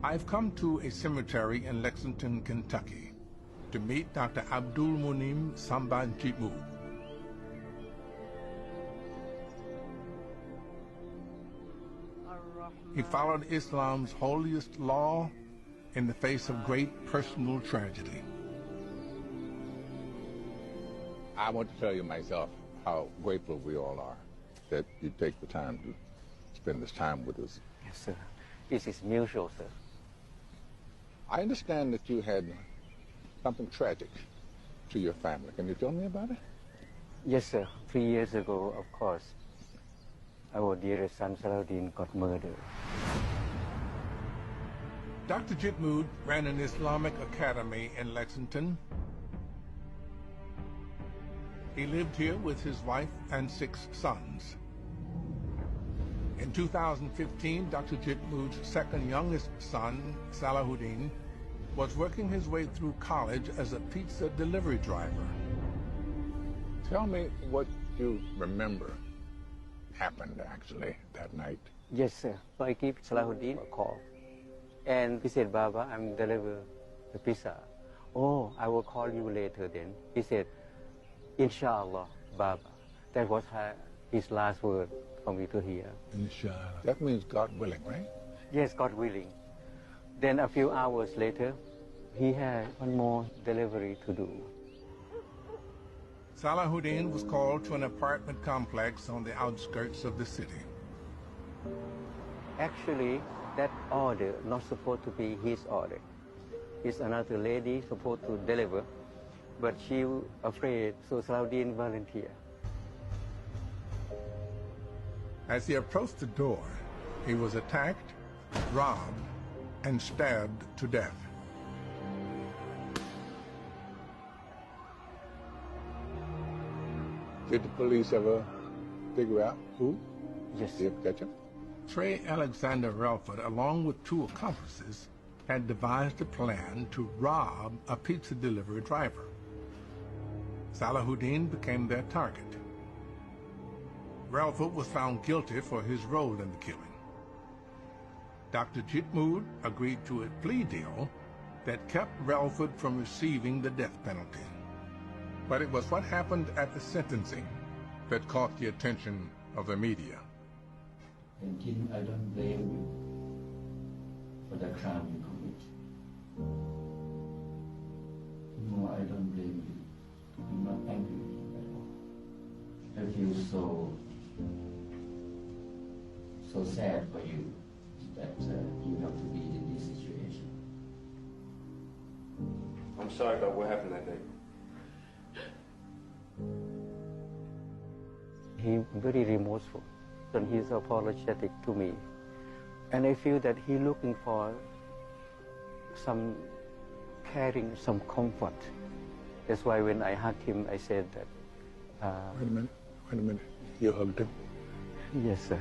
I've come to a cemetery in Lexington, Kentucky, to meet Dr. Abdul Munim Samban Jitmud. He followed Islam's holiest law in the face of great personal tragedy. I want to tell you myself how grateful we all are that you take the time to spend this time with us. Yes, sir. This is mutual, sir. I understand that you had something tragic to your family. Can you tell me about it? Yes, sir. 3 years ago, of course, our dearest son, Salahuddin, got murdered. Dr. Jitmud ran an Islamic academy in Lexington. He lived here with his wife and 6 sons. In 2015, Dr. Jitmud's second youngest son, Salahuddin, was working his way through college as a pizza delivery driver. Tell me what you remember happened actually that night. Yes, sir. So I give Salahuddin a call. And he said, Baba, I'm delivering the pizza. Oh, I will call you later then. He said, Inshallah, Baba. That was his last word for me to hear. Inshallah. That means God willing, right? Yes, God willing. Then a few hours later, he had one more delivery to do. Salahuddin was called to an apartment complex on the outskirts of the city. Actually, that order not supposed to be his order. It's another lady supposed to deliver, but she afraid, so Salahuddin volunteered. As he approached the door, he was attacked, robbed, and stabbed to death. Did the police ever figure out who? Yes. Did you ever catch him? Trey Alexander Relford, along with 2 accomplices, had devised a plan to rob a pizza delivery driver. Salahuddin became their target. Relford was found guilty for his role in the killing. Dr. Jitmud agreed to a plea deal that kept Relford from receiving the death penalty. But it was what happened at the sentencing that caught the attention of the media. And King, I don't blame you for the crime you commit. No, I don't blame you. I'm not angry with you at all. I feel so sad for you that you have to be in this situation. I'm sorry about what happened that day. He's very remorseful, and he's apologetic to me. And I feel that he's looking for some caring, some comfort. That's why when I hugged him, I said that... Wait a minute. You hugged him? Yes, sir.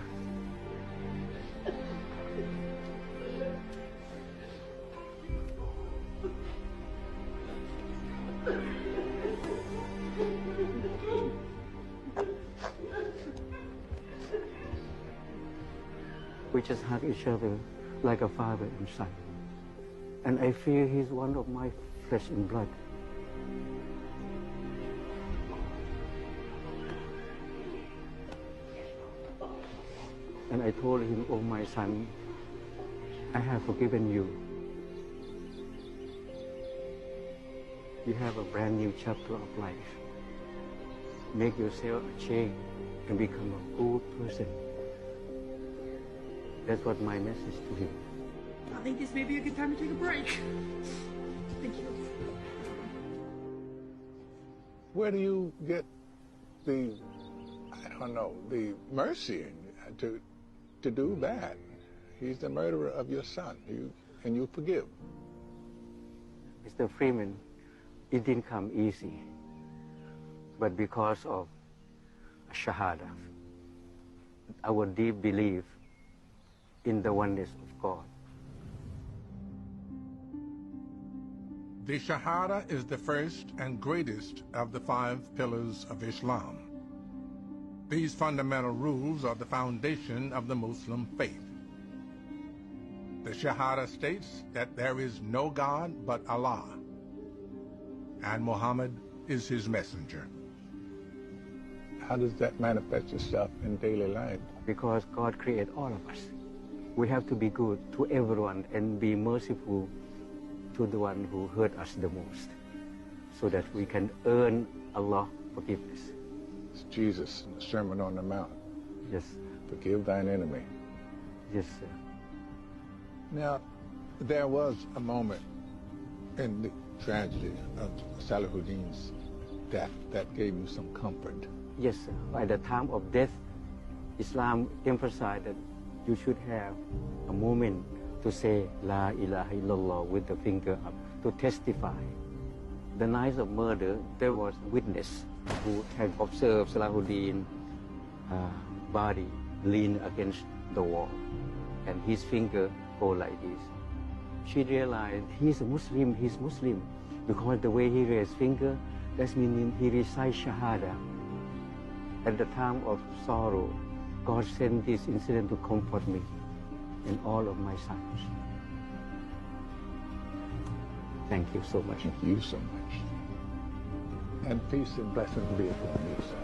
We just hug each other like a father and son. And I feel he's one of my flesh and blood. And I told him, oh my son, I have forgiven you. You have a brand new chapter of life. Make yourself a change and become a good person. That's what my message to him. I think this may be a good time to take a break. Thank you. Where do you get the, I don't know, the mercy to do that? He's the murderer of your son, and you forgive. Mr. Freeman, it didn't come easy, but because of Shahada, our deep belief in the oneness of God. The Shahada is the first and greatest of the 5 pillars of Islam. These fundamental rules are the foundation of the Muslim faith. The Shahada states that there is no God but Allah, and Muhammad is his messenger. How does that manifest itself in daily life? Because God created all of us. We have to be good to everyone and be merciful to the one who hurt us the most, so that we can earn Allah's forgiveness. It's Jesus in the Sermon on the Mount. Yes. Forgive thine enemy. Yes, sir. Now, there was a moment in the tragedy of Salahuddin's death that gave you some comfort. Yes, sir. By the time of death, Islam emphasized that you should have a moment to say La ilaha illallah with the finger up, to testify. The night of murder, there was a witness who had observed Salahuddin's body lean against the wall, and his finger go like this. She realized he's Muslim, because the way he raised finger, that means he recites Shahada. At the time of sorrow, God sent this incident to comfort me and all of my sons. Thank you so much. Thank you so much. And peace and blessings be upon you, sir.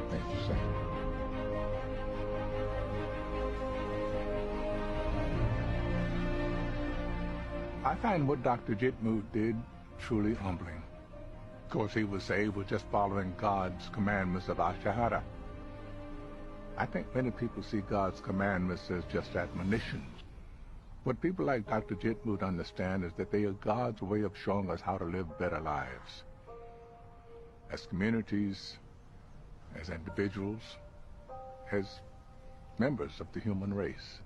Thank you, sir. I find what Dr. Jitmud did truly humbling. Of course, he was saved with just following God's commandments of Shahada. I think many people see God's commandments as just admonitions. What people like Dr. Jitmud understand is that they are God's way of showing us how to live better lives. As communities, as individuals, as members of the human race.